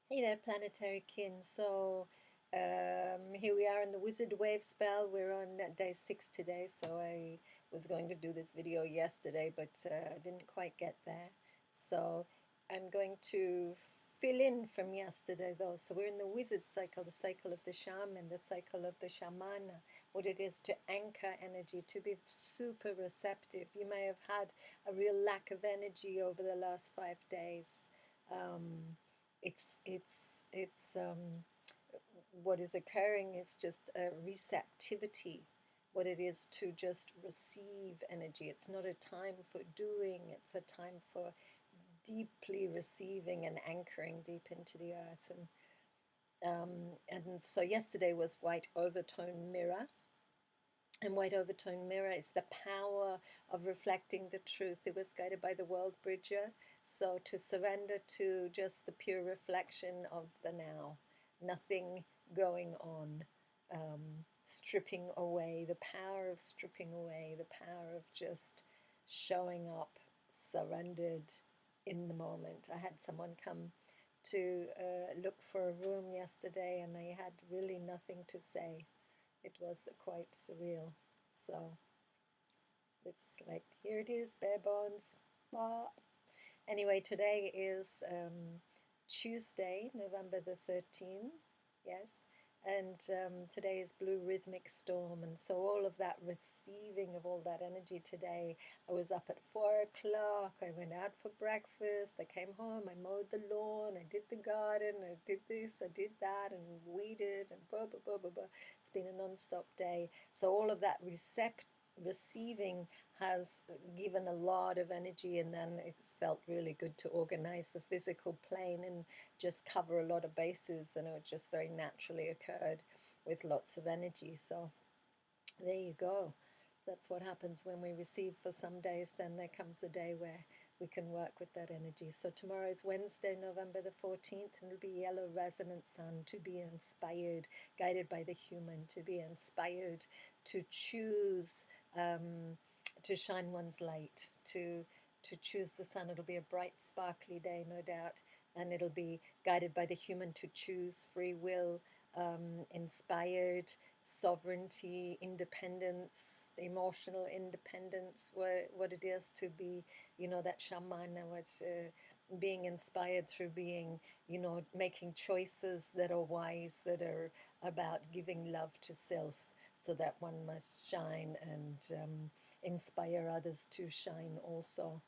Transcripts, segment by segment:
Hey there, planetary kin. Here we are in the Wizard Wavespell. We're on day 6 today, so I was going to do this video yesterday, but I didn't quite get there. So I'm going to fill in from yesterday, though. So we're in the Wizard cycle, the cycle of the shaman, the cycle of the shamana, what it is to anchor energy, to be super receptive. You may have had a real lack of energy over the last 5 days. It's what is occurring is just a receptivity, what it is to just receive energy. It's not a time for doing, it's a time for deeply receiving and anchoring deep into the earth. And so yesterday was white overtone mirror. And White Overtone Mirror is the power of reflecting the truth. It was guided by the World Bridger. So to surrender to just the pure reflection of the now, nothing going on, stripping away, the power of stripping away, the power of just showing up, surrendered in the moment. I had someone come to look for a room yesterday, and I had really nothing to say. It was quite surreal. So it's like, here it is, bare bones. Ah. Anyway, today is Tuesday, November the 13th. Yes. And today is Blue Rhythmic Storm. And so all of that receiving of all that energy today, I was up at 4 o'clock. I went out for breakfast. I came home. I mowed the lawn. I did the garden. I did this. I did that and weeded and blah, blah, blah, blah, blah. It's been a non-stop day. So all of that receiving has given a lot of energy, and then it felt really good to organize the physical plane and just cover a lot of bases, and it just very naturally occurred with lots of energy. So there you go. That's what happens when we receive for some days. Then there comes a day where we can work with that energy. So tomorrow is Wednesday, November the 14th, and it'll be Yellow Resonant Sun, to be inspired, guided by the human, to be inspired to choose, to shine one's light, to choose the sun. It'll be a bright, sparkly day, no doubt, and it'll be guided by the human to choose free will, inspired sovereignty, independence, emotional independence, what it is to be, that shamana was being inspired through being, making choices that are wise, that are about giving love to self, so that one must shine and inspire others to shine also.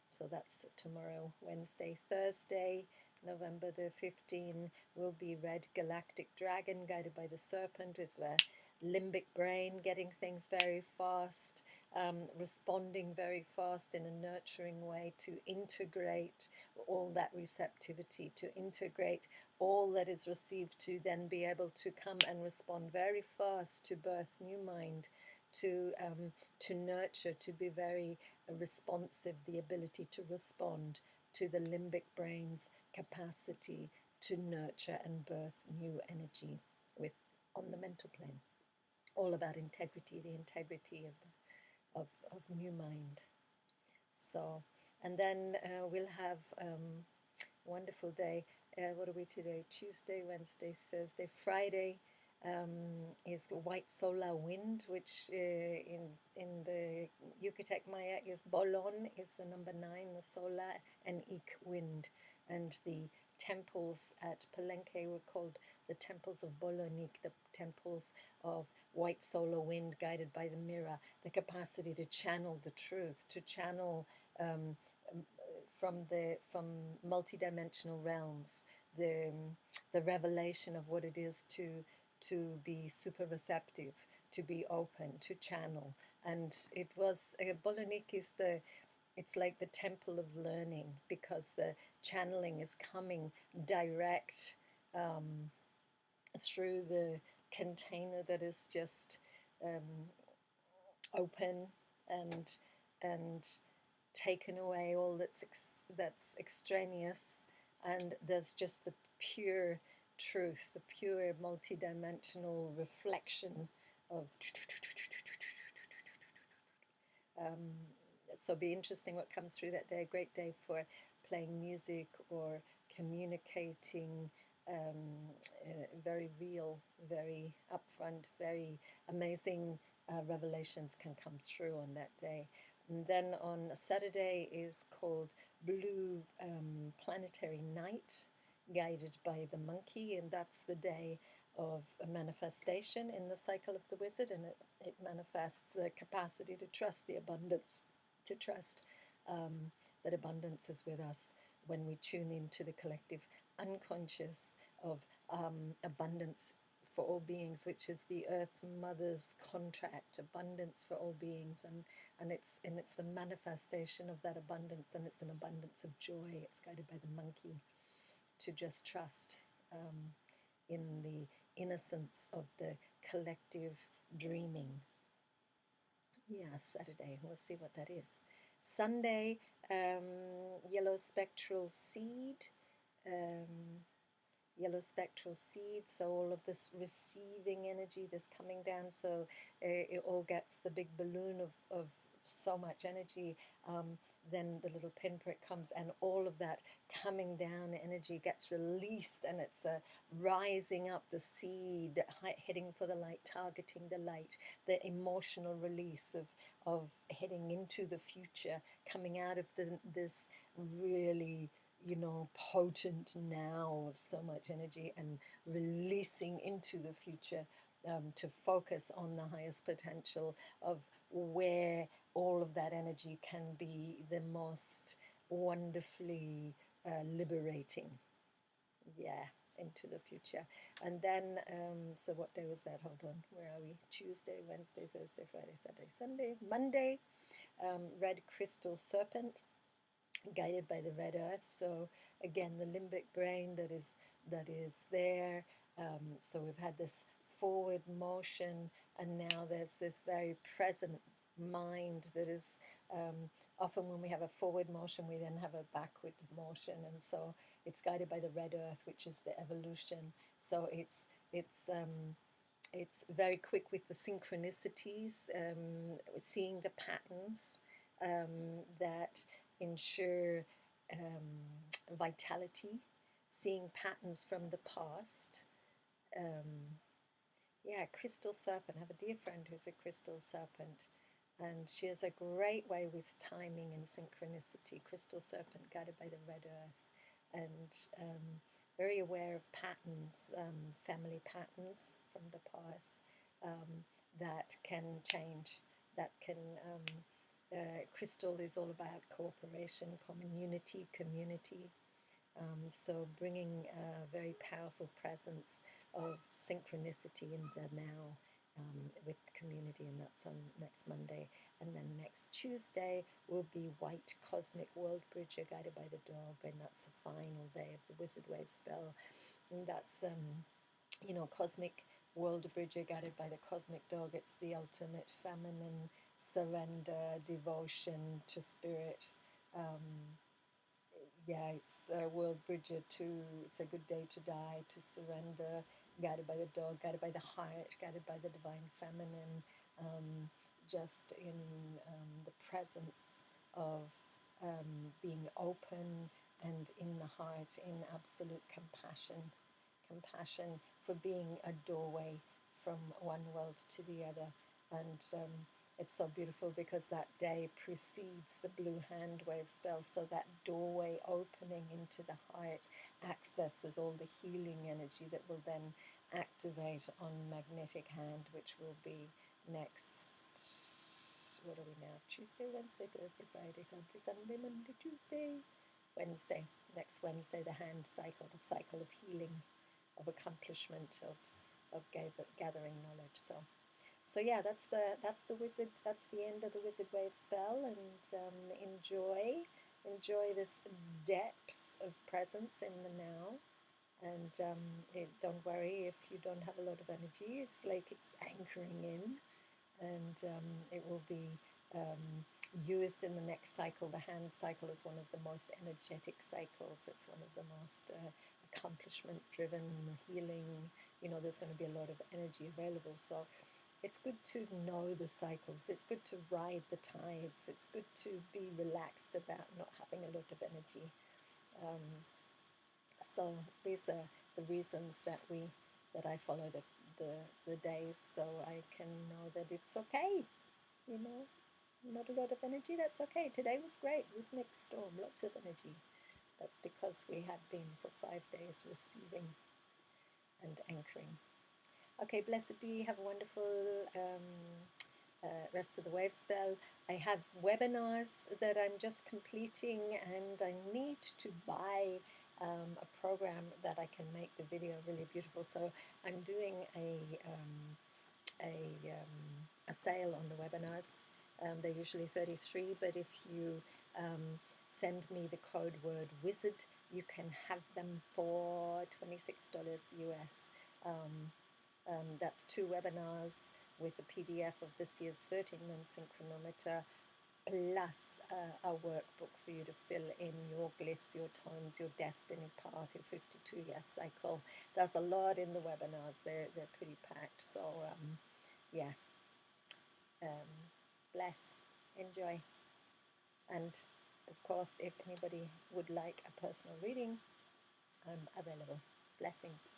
So that's tomorrow, Wednesday. Thursday, November the 15th, will be Red Galactic Dragon, guided by the serpent, with the limbic brain, getting things very fast, responding very fast in a nurturing way, to integrate all that receptivity, to integrate all that is received, to then be able to come and respond very fast, to birth new mind, to nurture, to be very responsive, the ability to respond to the limbic brain's capacity to nurture and birth new energy with on the mental plane. All about integrity, the integrity of new mind. So, and then we'll have wonderful day. What are we today? Tuesday, Wednesday, Thursday, Friday is white solar wind, which in the Yucatec Maya is Bolon, is the number 9, the solar, and Ik wind, and the temples at Palenque were called the temples of Bolonik, the temples of white solar wind, guided by the mirror, the capacity to channel the truth, to channel from multidimensional realms, the the revelation of what it is to be super receptive, to be open, to channel. And it was Bolonik is it's like the temple of learning, because the channeling is coming direct through the container that is just open and and taken away all that's extraneous, and there's just the pure truth, the pure multidimensional reflection of. So be interesting what comes through that day. A great day for playing music or communicating, very real, very upfront, very amazing revelations can come through on that day. And then on Saturday is called Blue Planetary Night, guided by the monkey, and that's the day of a manifestation in the cycle of the wizard, and it manifests the capacity to trust the abundance, to trust that abundance is with us when we tune into the collective unconscious of abundance for all beings, which is the Earth Mother's contract, abundance for all beings, and it's the manifestation of that abundance, and it's an abundance of joy. It's guided by the monkey to just trust in the innocence of the collective dreaming. Yeah, Saturday. We'll see what that is. Sunday, yellow spectral seed. Yellow spectral seed, so all of this receiving energy, this coming down, so it all gets the big balloon of so much energy, then the little pinprick comes, and all of that coming down energy gets released, and it's rising up the seed, heading for the light, targeting the light, the emotional release of heading into the future, coming out of this really, potent now of so much energy, and releasing into the future, to focus on the highest potential of where all of that energy can be the most wonderfully liberating. Yeah, into the future. And then, so what day was that? Hold on, where are we? Tuesday, Wednesday, Thursday, Friday, Saturday, Sunday, Monday. Red crystal serpent, guided by the red earth. So again, the limbic brain that is there. So we've had this forward motion, and now there's this very present mind that is, often when we have a forward motion, we then have a backward motion, and so it's guided by the red earth, which is the evolution. So it's very quick with the synchronicities, seeing the patterns that ensure vitality, seeing patterns from the past. Yeah, crystal serpent. I have a dear friend who's a crystal serpent, and she has a great way with timing and synchronicity. Crystal serpent, guided by the red earth, and very aware of patterns, family patterns from the past, that can change, that can. Crystal is all about cooperation, community. So bringing a very powerful presence of synchronicity in the now, with community, and that's on next Monday. And then next Tuesday will be White Cosmic World Bridger, guided by the dog, and that's the final day of the Wizard Wavespell. And that's, Cosmic World Bridger, guided by the cosmic dog. It's the ultimate feminine surrender, devotion to spirit. Yeah, it's a world bridger to, it's a good day to die, to surrender, guided by the dog, guided by the heart, guided by the divine feminine, just in the presence of being open, and in the heart, in absolute compassion for being a doorway from one world to the other. And it's so beautiful because that day precedes the blue hand wave spell. So that doorway opening into the heart accesses all the healing energy that will then activate on magnetic hand, which will be next, what are we now? Tuesday, Wednesday, Thursday, Friday, Saturday, Sunday, Monday, Tuesday, Wednesday. Next Wednesday, the hand cycle, the cycle of healing, of accomplishment, of gathering knowledge. So yeah, that's the wizard. That's the end of the wizard wave spell, and enjoy this depth of presence in the now. And don't worry if you don't have a lot of energy. It's like it's anchoring in, and it will be used in the next cycle. The hand cycle is one of the most energetic cycles. It's one of the most accomplishment-driven, healing. There's going to be a lot of energy available. So it's good to know the cycles. It's good to ride the tides. It's good to be relaxed about not having a lot of energy. So these are the reasons that I follow the days, so I can know that it's okay. You know, not a lot of energy. That's okay. Today was great with mixed storm, lots of energy. That's because we had been for 5 days receiving and anchoring. Okay, blessed be. Have a wonderful rest of the wave spell. I have webinars that I'm just completing, and I need to buy a program that I can make the video really beautiful. So I'm doing a sale on the webinars. They're usually 33, but if you send me the code word wizard, you can have them for $26 US. That's 2 webinars with a PDF of this year's 13-month synchronometer, plus a workbook for you to fill in your glyphs, your tones, your destiny path, your 52-year cycle. There's a lot in the webinars. They're pretty packed. So yeah, bless, enjoy. And of course, if anybody would like a personal reading, I'm available. Blessings.